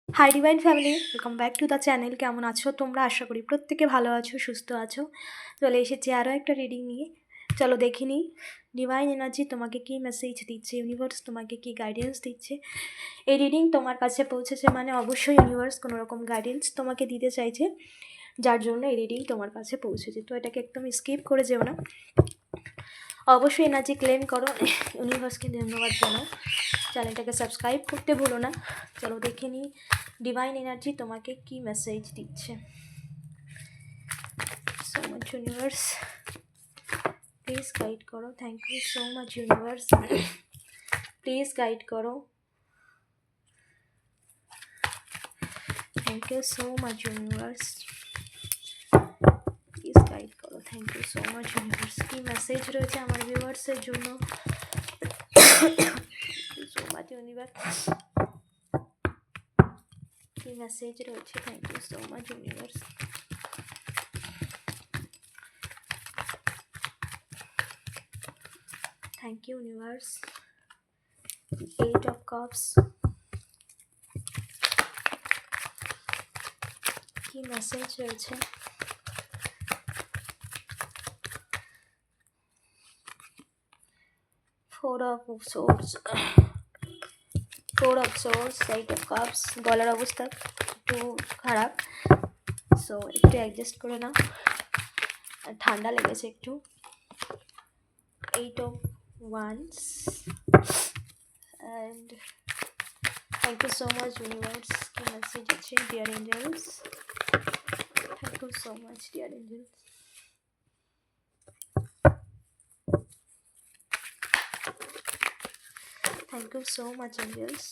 Hi divine family, welcome back to the channel. কেমন আছো তোমরা? আশা করি প্রত্যেকে ভালো আছো, সুস্থ আছো। চলে এসেছি আরও একটা রিডিং নিয়ে। চলো দেখিনি ডিভাইন এনার্জি তোমাকে কী মেসেজ দিচ্ছে, ইউনিভার্স তোমাকে কী গাইডেন্স দিচ্ছে। এই রিডিং তোমার কাছে পৌঁছেছে মানে অবশ্যই ইউনিভার্স কোনো রকম গাইডেন্স তোমাকে দিতে চাইছে, যার জন্য এই রিডিং তোমার কাছে পৌঁছেছে। তো এটাকে একদম স্কিপ করে যেও না, অবশ্যই এনার্জি ক্লেম করো, ইউনিভার্সকে ধন্যবাদ জানাও, চ্যানেলটাকে সাবস্ক্রাইব করতে ভুলো না। চলো দেখে নিই ডিভাইন এনার্জি তোমাকে কি মেসেজ দিচ্ছে। So much universe, please guide করো। Thank you so much universe, please guide করো। Thank you so much universe, please guide করো। Thank you so much universe, কি মেসেজ রয়েছে আমার ভিউয়ার্সের জন্য। সো মাচ ইউনিভার্স, কি মেসেজ রয়েছে। Thank you so much universe. Thank you universe. 8 of Cups, কি মেসেজ রয়েছে। 4 of Swords, 4 of Swords, 8 of Cups। গলার অবস্থা একটু খারাপ, সো একটু অ্যাডজাস্ট করে নাও, ঠান্ডা লেগেছে একটু। 8 of Wands, and thank you so much universe, কি মেসেজ আছে dear angels। thank you so much dear angels। thank you so much angels।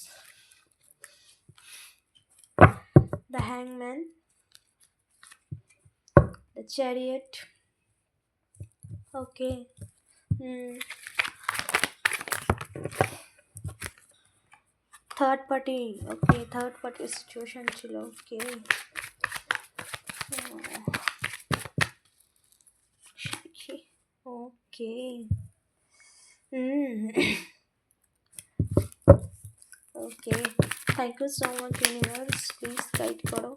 the Hangman, the Chariot, okay। Third party, okay, third party situation ছিল, okay. Okay, okay, thank you so much universe, please guide করো।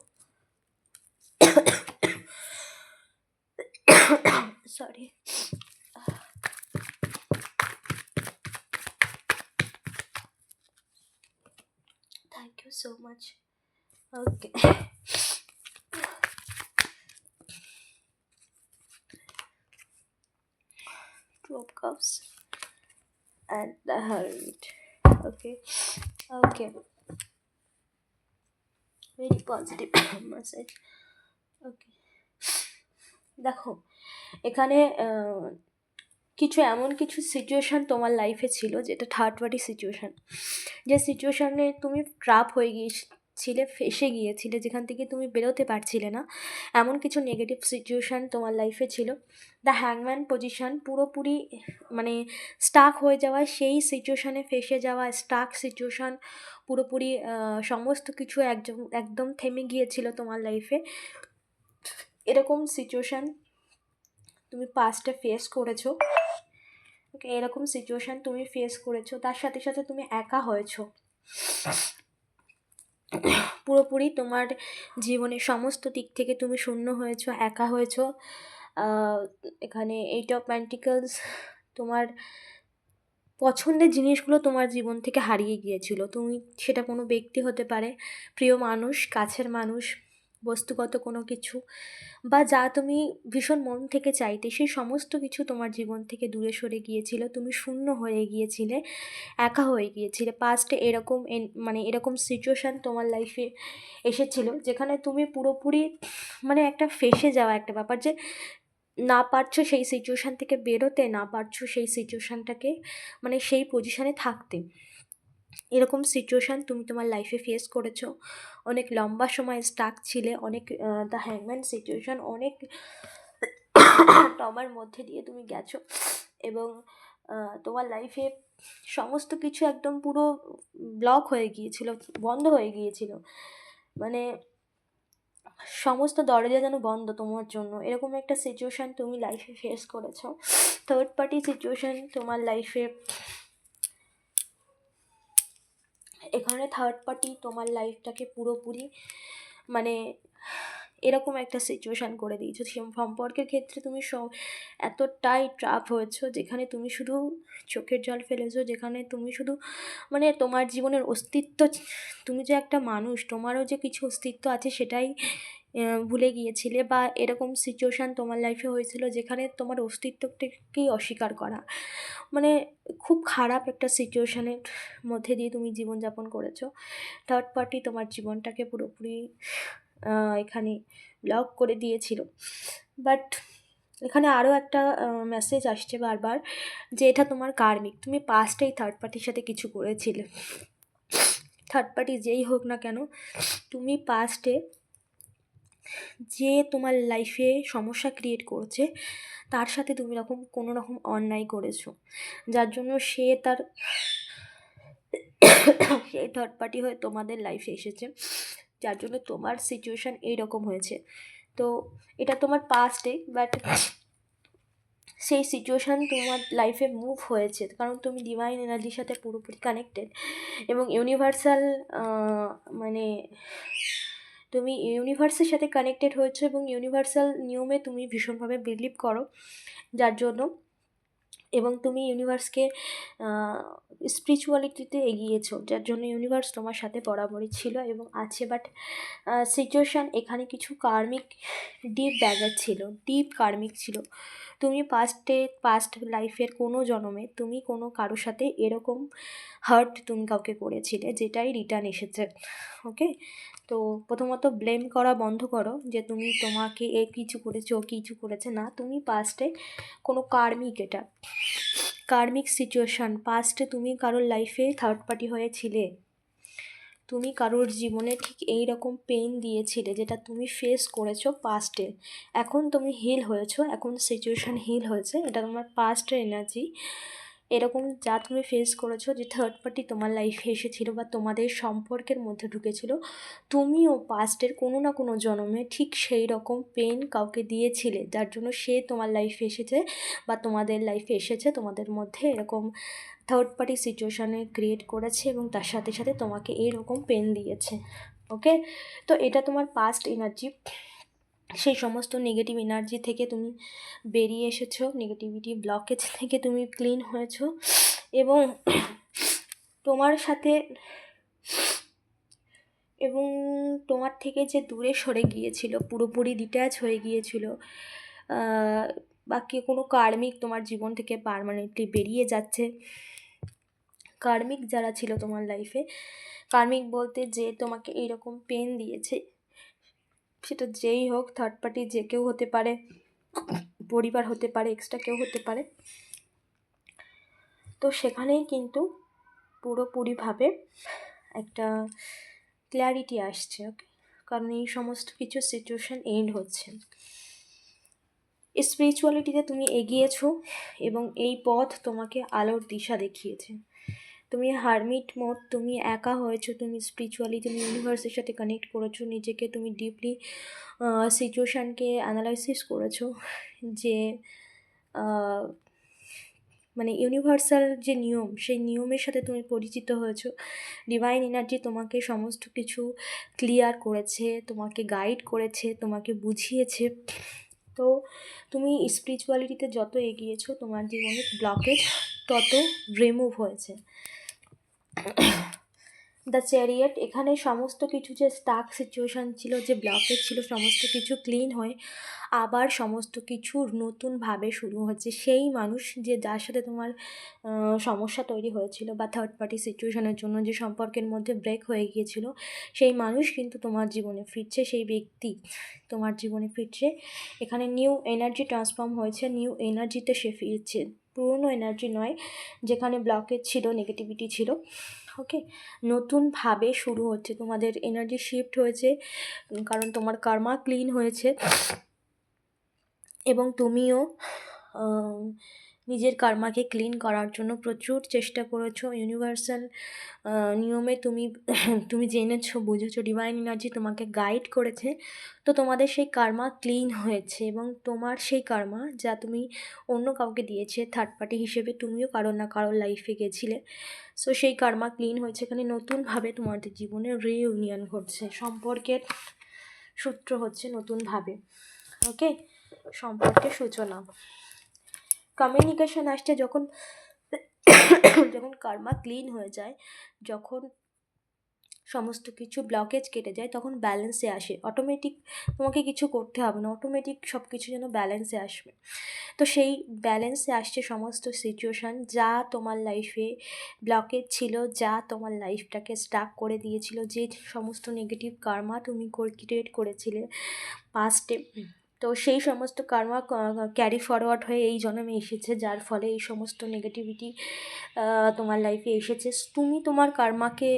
Sorry, thank you so much, okay. Two of Cups and the Hermit, okay, okay, very positive message, okay। দেখো এখানে কিছু এমন কিছু situation তোমার লাইফে ছিল যেটা থার্ড পার্টি সিচুয়েশান, যে সিচুয়েশানে তুমি ট্র্যাপ হয়ে গিয়েছিলে, ফেসে গিয়েছিলে, যেখান থেকে তুমি বেরোতে পারছিলে না। এমন কিছু নেগেটিভ সিচুয়েশান তোমার লাইফে ছিল। দ্য হ্যাংম্যান পজিশান, পুরোপুরি মানে স্টাক হয়ে যাওয়া, সেই সিচুয়েশানে ফেসে যাওয়া, স্টাক সিচুয়েশান, পুরোপুরি সমস্ত কিছু একদম থেমে গিয়েছিল তোমার লাইফে। এরকম সিচুয়েশান তুমি পাস্টে ফেস করেছো, ওকে, এরকম সিচুয়েশান তুমি ফেস করেছো। তার সাথে সাথে তুমি একা হয়েছো, পুরোপুরি তোমার জীবনের সমস্ত দিক থেকে তুমি শূন্য হয়েছো, একা হয়েছো। এখানে 8 অফ পেন্টিকলস, তোমার পছন্দের জিনিসগুলো তোমার জীবন থেকে হারিয়ে গিয়েছিল। তুমি সেটা কোনো ব্যক্তি হতে পারে, প্রিয় মানুষ, কাছের মানুষ, বস্তুগত কোনো কিছু, বা যা তুমি ভীষণ মন থেকে চাইতে, সেই সমস্ত কিছু তোমার জীবন থেকে দূরে সরে গিয়েছিল। তুমি শূন্য হয়ে গিয়েছিলে, একা হয়ে গিয়েছিলে। পাস্টে এরকম মানে এরকম সিচুয়েশান তোমার লাইফে এসেছিলো, যেখানে তুমি পুরোপুরি মানে একটা ফেসে যাওয়া একটা ব্যাপার, যে না পারছো সেই সিচুয়েশান থেকে বেরোতে, না পারছো সেই সিচুয়েশানটাকে মানে সেই পজিশানে থাকতে। এরকম সিচুয়েশান তুমি তোমার লাইফে ফেস করেছো, অনেক লম্বা সময় স্টাক ছিলে, অনেক দ্য হ্যাংম্যান সিচুয়েশান, অনেক টমার মধ্যে দিয়ে তুমি গেছো, এবং তোমার লাইফে সমস্ত কিছু একদম পুরো ব্লক হয়ে গিয়েছিল, বন্ধ হয়ে গিয়েছিল, মানে সমস্ত দরজা যেন বন্ধ তোমার জন্য। এরকম একটা সিচুয়েশান তুমি লাইফে ফেস করেছো। থার্ড পার্টি সিচুয়েশান তোমার লাইফে এখানে থার্ড পার্টি তোমার লাইফটাকে পুরোপুরি মানে এরকম একটা সিচুয়েশান করে দিয়েছো। সম্পর্কের ক্ষেত্রে তুমি এতটাই ট্রাপ হয়েছো, যেখানে তুমি শুধু চোখের জল ফেলেছো, যেখানে তুমি শুধু মানে তোমার জীবনের অস্তিত্ব, তুমি যে একটা মানুষ, তোমারও যে কিছু অস্তিত্ব আছে সেটাই ভুলে গিয়েছিলে, বা এরকম সিচুয়েশান তোমার লাইফে হয়েছিল যেখানে তোমার অস্তিত্বটাকেই অস্বীকার করা, মানে খুব খারাপ একটা সিচুয়েশানের মধ্যে দিয়ে তুমি জীবনযাপন করেছো। থার্ড পার্টি তোমার জীবনটাকে পুরোপুরি এখানে ব্লক করে দিয়েছিল। বাট এখানে আরও একটা মেসেজ আসছে বারবার, যে এটা তোমার কার্মিক, তুমি পাস্টেই থার্ড পার্টির সাথে কিছু করেছিলে। থার্ড পার্টি যেই হোক না কেন, তুমি পাস্টে যে তোমার লাইফে সমস্যা ক্রিয়েট করছে তার সাথে তুমি কোনো রকম অন্যায় করেছো, যার জন্য সেই থার্ড পার্টি হয়ে তোমাদের লাইফে এসেছে, যার জন্য তোমার সিচুয়েশান এইরকম হয়েছে। তো এটা তোমার পাস্টে, বাট সেই সিচুয়েশান তোমার লাইফে মুভ হয়েছে, কারণ তুমি ডিভাইন এনার্জির সাথে পুরোপুরি কানেক্টেড, এবং ইউনিভার্সাল মানে তুমি ইউনিভার্সের সাথে কানেক্টেড হয়েছো, এবং ইউনিভার্সাল নিয়মে তুমি ভীষণভাবে বিলিভ করো, যার জন্য, এবং তুমি ইউনিভার্সকে স্পিরিচুয়ালিটিতে এগিয়েছো, যার জন্য ইউনিভার্স তোমার সাথে বরাবরই ছিল এবং আছে। বাট সিচুয়েশান এখানে কিছু কার্মিক ডিপ ব্যাগার ছিল, ডিপ কার্মিক ছিল। তুমি পাস্ট লাইফের কোনো জন্মে তুমি কোনো কারোর সাথে এরকম হার্ট তুমি কাউকে করেছিলে, যেটাই রিটার্ন এসেছে। ওকে, তো প্রথমত ব্লেম করা বন্ধ করো যে তুমি তোমাকে কিছু করেছো, কিছু করেছে না, তুমি পাস্টে কোনো এটা কার্মিক সিচুয়েশান, পাস্টে তুমি কারোর লাইফে থার্ড পার্টি হয়েছিলে, তুমি কারোর জীবনে ঠিক এই রকম পেন দিয়েছিলে যেটা তুমি ফেস করেছো পাস্টে। এখন তুমি হিল হয়েছো, এখন সিচুয়েশান হিল হয়েছে, এটা তোমার পাস্টের এনার্জি। এরকম যা তুমি ফেস করেছো, যে থার্ড পার্টি তোমার লাইফে এসেছিলো বা তোমাদের সম্পর্কের মধ্যে ঢুকেছিল, তুমিও পাস্টের কোনো না কোনো জন্মে ঠিক সেই রকম পেন কাউকে দিয়েছিলে, যার জন্য সে তোমার লাইফে এসেছে বা তোমাদের লাইফে এসেছে, তোমাদের মধ্যে এরকম থার্ড পার্টি সিচুয়েশানে ক্রিয়েট করেছে এবং তার সাথে সাথে তোমাকে এইরকম পেন দিয়েছে। ওকে, তো এটা তোমার পাস্ট এনার্জি। সেই সমস্ত নেগেটিভ এনার্জি থেকে তুমি বেরিয়ে এসেছো, নেগেটিভিটি ব্লকেজ থেকে তুমি ক্লিন হয়েছো, এবং তোমার সাথে এবং তোমার থেকে যে দূরে সরে গিয়েছিল, পুরোপুরি ডিট্যাচ হয়ে গিয়েছিল, বা কোনো কার্মিক তোমার জীবন থেকে পার্মানেন্টলি বেরিয়ে যাচ্ছে। কার্মিক যারা ছিল তোমার লাইফে, কার্মিক বলতে যে তোমাকে এইরকম পেন দিয়েছে, সেটা যেই হোক, থার্ড পার্টি যে কেউ হতে পারে, পরিবার হতে পারে, এক্সট্রা কেউ হতে পারে, তো সেখানেই কিন্তু পুরোপুরিভাবে একটা ক্ল্যারিটি আসছে। ওকে, কারণ এই সমস্ত কিছু সিচুয়েশান এন্ড হচ্ছে, স্পিরিচুয়ালিটিতে তুমি এগিয়েছো এবং এই পথ তোমাকে আলোর দিশা দেখিয়েছে। তুমি হারমিট মোড, তুমি একা হয়েছো, তুমি স্পিরিচুয়ালি, তুমি ইউনিভার্সের সাথে কানেক্ট করেছো, নিজেকে তুমি ডিপলি সিচুয়েশানকে অ্যানালাইসিস করেছো, যে মানে ইউনিভার্সাল যে নিয়ম, সেই নিয়মের সাথে তুমি পরিচিত হয়েছো। ডিভাইন এনার্জি তোমাকে সমস্ত কিছু ক্লিয়ার করেছে, তোমাকে গাইড করেছে, তোমাকে বুঝিয়েছে। তো তুমি স্পিরিচুয়ালিটিতে যত এগিয়েছো, তোমার জীবনের ব্লকেজ তত রিমুভ হয়েছে। দ্য চ্যারিয়েট, এখানে সমস্ত কিছু যে স্টাক সিচুয়েশান ছিল, যে ব্লকেজ ছিল, সমস্ত কিছু ক্লিন হয়ে আবার সমস্ত কিছু নতুনভাবে শুরু হচ্ছে। সেই মানুষ যে যার সাথে তোমার সমস্যা তৈরি হয়েছিল, বা থার্ড পার্টি সিচুয়েশানের জন্য যে সম্পর্কের মধ্যে ব্রেক হয়ে গিয়েছিল, সেই মানুষ কিন্তু তোমার জীবনে ফিরছে, সেই ব্যক্তি তোমার জীবনে ফিরছে। এখানে নিউ এনার্জি ট্রান্সফর্ম হয়েছে, নিউ এনার্জিতে সে ফিরছে, পুরনো এনার্জি নয় যেখানে ব্লকেজ ছিল, নেগেটিভিটি ছিল। ওকে, নতুনভাবে শুরু হচ্ছে, তোমাদের এনার্জি শিফট হয়েছে, কারণ তোমার কার্মা ক্লিন হয়েছে, এবং তুমিও নিজের কার্মাকে ক্লিন করার জন্য প্রচুর চেষ্টা করেছো। ইউনিভার্সাল নিয়মে তুমি তুমি জেনেছো, বুঝেছো, ডিভাইন এনার্জি তোমাকে গাইড করেছে। তো তোমাদের সেই কার্মা ক্লিন হয়েছে, এবং তোমার সেই কার্মা যা তুমি অন্য কাউকে দিয়েছে থার্ড পার্টি হিসেবে, তুমিও কারোর না কারোর লাইফে গেছিলে। সো সেই কার্মা ক্লিন হয়েছে। এখানে নতুনভাবে তোমাদের জীবনে রিইউনিয়ন ঘটছে, সম্পর্কের সূত্র হচ্ছে নতুনভাবে। ওকে, সম্পর্কের সূচনা, কমিউনিকেশন আসছে। যখন যখন কার্মা ক্লিন হয়ে যায়, যখন সমস্ত কিছু ব্লকেজ কেটে যায়, তখন ব্যালেন্সে আসে। অটোমেটিক তোমাকে কিছু করতে হবে না, অটোমেটিক সব কিছু যেন ব্যালেন্সে আসবে। তো সেই ব্যালেন্সে আসছে সমস্ত সিচুয়েশান যা তোমার লাইফে ব্লকেজ ছিল, যা তোমার লাইফটাকে স্টাক করে দিয়েছিল, যে সমস্ত নেগেটিভ কার্মা তুমি ক্রিয়েট করেছিলে পাস্টে। তো সেই সমস্ত কার্মা ক্যারি ফরওয়ার্ড হয়ে এই জন্মে এসেছে, যার ফলে এই সমস্ত নেগেটিভিটি তোমার লাইফে এসেছে। তুমি তোমার কার্মাকে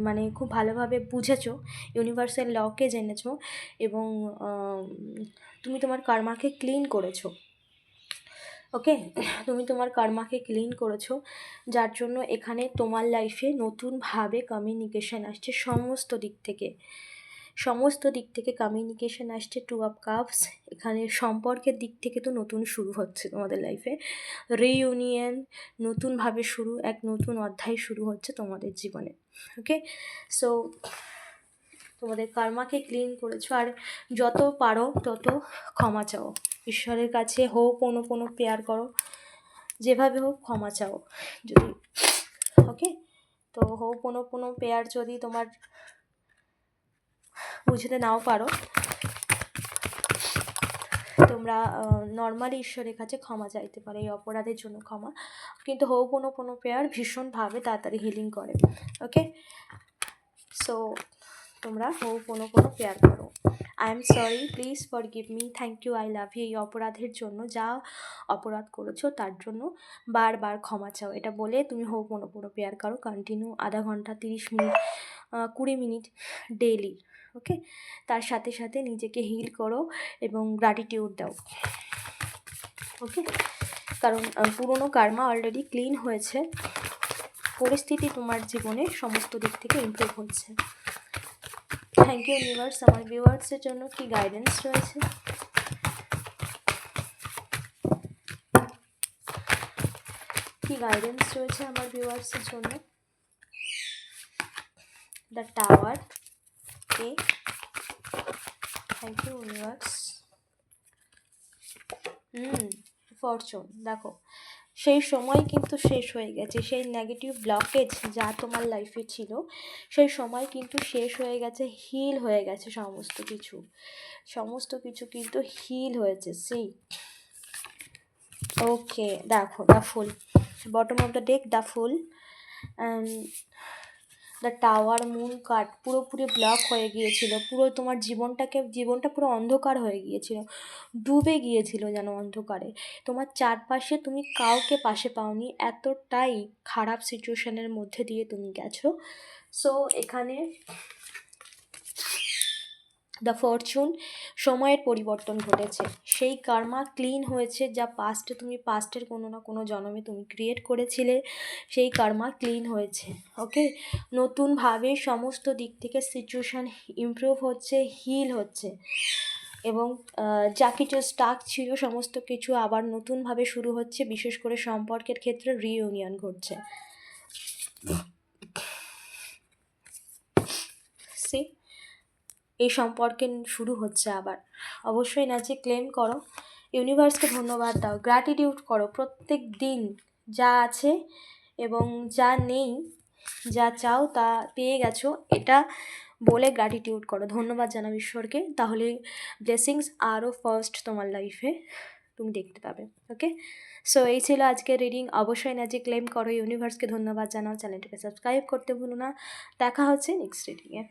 মানে খুব ভালোভাবে বুঝেছো, ইউনিভার্সাল লকে জেনেছো, এবং তুমি তোমার কার্মাকে ক্লিন করেছো। ওকে, তুমি তোমার কার্মাকে ক্লিন করেছো, যার জন্য এখানে তোমার লাইফে নতুনভাবে কমিউনিকেশান আসছে সমস্ত দিক থেকে। সমস্ত দিক থেকে কমিউনিকেশান আসছে। 2 অফ কাপস, এখানে সম্পর্কের দিক থেকে তো নতুন শুরু হচ্ছে তোমাদের লাইফে, রিইউনিয়ন, নতুনভাবে শুরু, এক নতুন অধ্যায় শুরু হচ্ছে তোমাদের জীবনে। ওকে, সো তোমাদের কার্মাকে ক্লিন করেছো, আর যত পারো তত ক্ষমা চাও ঈশ্বরের কাছে। হোক কোনো প্রেয়ার করো, যেভাবে হোক ক্ষমা চাও যদি। ওকে, তো হোক কোনো প্রেয়ার যদি তোমার বুঝতে নাও পারো, তোমরা নর্মালি ঈশ্বরের কাছে ক্ষমা চাইতে পারো, এই অপরাধের জন্য ক্ষমা। কিন্তু কোনো প্রেয়ার ভীষণভাবে তাড়াতাড়ি হিলিং করে। ওকে, সো তোমরা কোনো প্রেয়ার করো। I am sorry, please forgive me, thank you, I love you. এই অপরাধের জন্য, যা অপরাধ করেছো তার জন্য বারবার ক্ষমা চাও, এটা বলে তুমি কোনো প্রেয়ার করো কন্টিনিউ, আধা ঘন্টা, 30 মিনিট, 20 মিনিট ডেইলি। ওকে, তার সাথে সাথে নিজেকে হিল করো এবং গ্র্যাটিটিউড দাও। ওকে, কারণ পুরনো কার্মা অলরেডি ক্লিন হয়েছে, পরিস্থিতি তোমার জীবনে সমস্ত দিক থেকে ইমপ্রুভ হচ্ছে। Thank you universe. আমার ভিউয়ার্সের জন্য কি গাইডেন্স রয়েছে, কি গাইডেন্স রয়েছে আমার ভিউয়ার্সের জন্য? The tower, okay, thank you universe. Fortune, দেখো সেই সময় কিন্তু শেষ হয়ে গেছে। সেই নেগেটিভ ব্লকেজ যা তোমার লাইফে ছিল, সেই সময় কিন্তু শেষ হয়ে গেছে, হিল হয়ে গেছে সমস্ত কিছু কিন্তু হিল হয়েছে। সেই ওকে, দেখো the full, bottom of the deck, the full and the tower, moon card পুরোপুরি ব্লক হয়ে গিয়েছিল। পুরো তোমার জীবনটা পুরো অন্ধকার হয়ে গিয়েছিল, ডুবে গিয়েছিল যেন অন্ধকারে। তোমার চারপাশে তুমি কাউকে পাশে পাওনি, এতটাই খারাপ সিচুয়েশনের মধ্যে দিয়ে তুমি গেছো। সো এখানে দ্য ফরচুন, সময়ের পরিবর্তন ঘটেছে, সেই কার্মা ক্লিন হয়েছে, যা তুমি পাস্টের কোনো না কোনো জন্মে তুমি ক্রিয়েট করেছিলে, সেই কার্মা ক্লিন হয়েছে। ওকে, নতুনভাবে সমস্ত দিক থেকে সিচুয়েশান ইমপ্রুভ হচ্ছে, হিল হচ্ছে, এবং যা কিছু স্টাক ছিল সমস্ত কিছু আবার নতুনভাবে শুরু হচ্ছে। বিশেষ করে সম্পর্কের ক্ষেত্রে রিইউনিয়ন ঘটছে। এই সম্পর্কে শুরু হচ্ছে আবার। অবশ্যই এনার্জি ক্লেম করো, ইউনিভার্সকে ধন্যবাদ দাও, গ্র্যাটিটিউড করো প্রত্যেক দিন, যা আছে এবং যা নেই, যা চাও তা পেয়ে গেছো, এটা বলে গ্র্যাটিটিউড করো, ধন্যবাদ জানাও ঈশ্বরকে। তাহলে ব্লেসিংস আরও ফার্স্ট তোমার লাইফে তুমি দেখতে পাবে। ওকে, সো এই ছিল আজকের রিডিং। অবশ্যই এনার্জি ক্লেম করো, ইউনিভার্সকে ধন্যবাদ জানাও, চ্যানেলটাকে সাবস্ক্রাইব করতে ভুলো না। দেখা হচ্ছে নেক্সট রিডিংয়ে।